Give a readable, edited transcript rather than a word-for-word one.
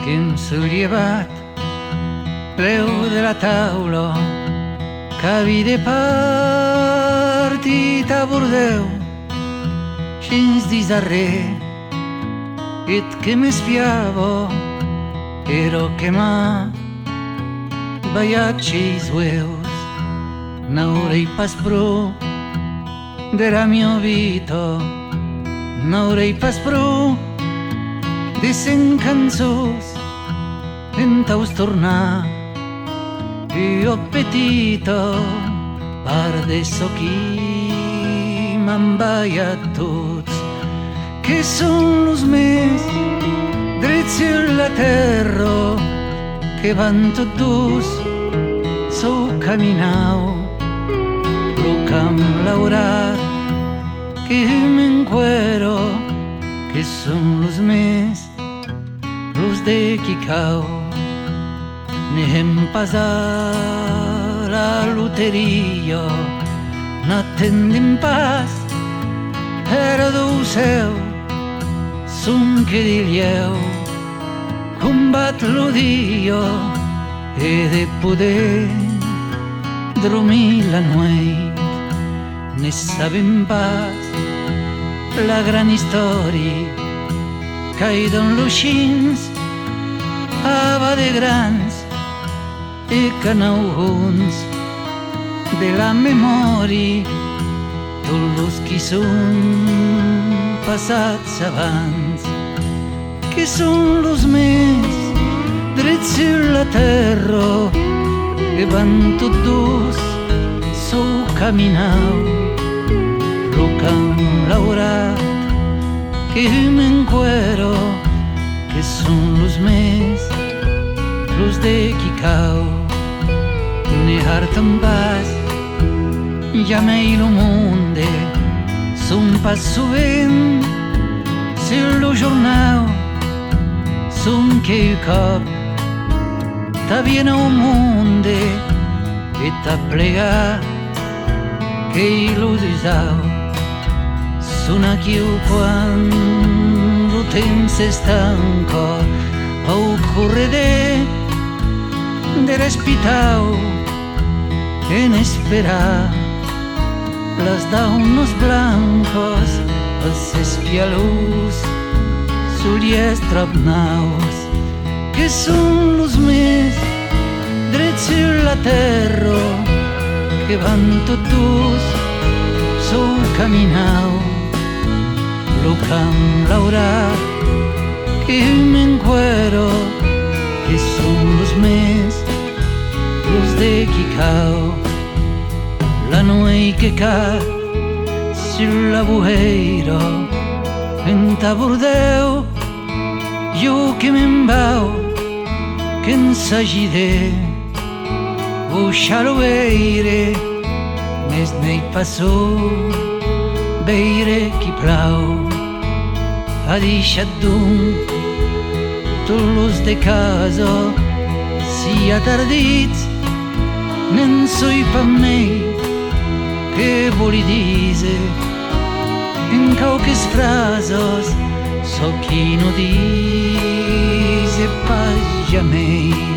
che hem sollevat preu de la taula, que havia partit a Bordeus, gens dis darrer, et que m'espiava, però que m'ha ballat xi's ueus, n'haurei pas prou de la mia vita, n'haurei pas prou de 100 cançons en taus tornar. Io petita par de so qui m'han tots, que són los més drets sur la terra, que van tot dus, sou caminau, lo camp laurat, que m'encuero, que són los més, los de Quicau. N'hem passat la loteria, n'atendem pas, era seu, som que dirieu, combat lo dia, e de poder dormir la nuit. Ne sabem pas la gran història, que hi don los xins, ava de grans, e que n'auguns de la memòria, tots los qui són passats abans, que són los més drets sur la terra, que van tot dus, sou caminau, lo camp laurat, que m'encuero, que són los més, los de Quicau. Ne hartan pas, ja mei lo monde, son pas sovint, sur lo jornal, son que cop, t'avien au monde, e t'ha plegat, que lo desau, son aquí quan lo temps s'estanca, au correder de l'espitau, en esperar las daunos blancos, els espialus sullies trapnaus, que són los més drets sur la terra, que van tot dus, sou caminau, lo camp laurat, que m'encuero, que són los més, los de Quicau. La nuit que cau sur la bueira, en ta Bordeu, jo que me'n vau, que en s'agide, buixar-ho veire, més n'hi passó, veire qui plau, ha deixat d'un, tots los de casa, si atardits, nen soi pa mei, que voli dire, en quauques frases, so qui no dice pas jamais.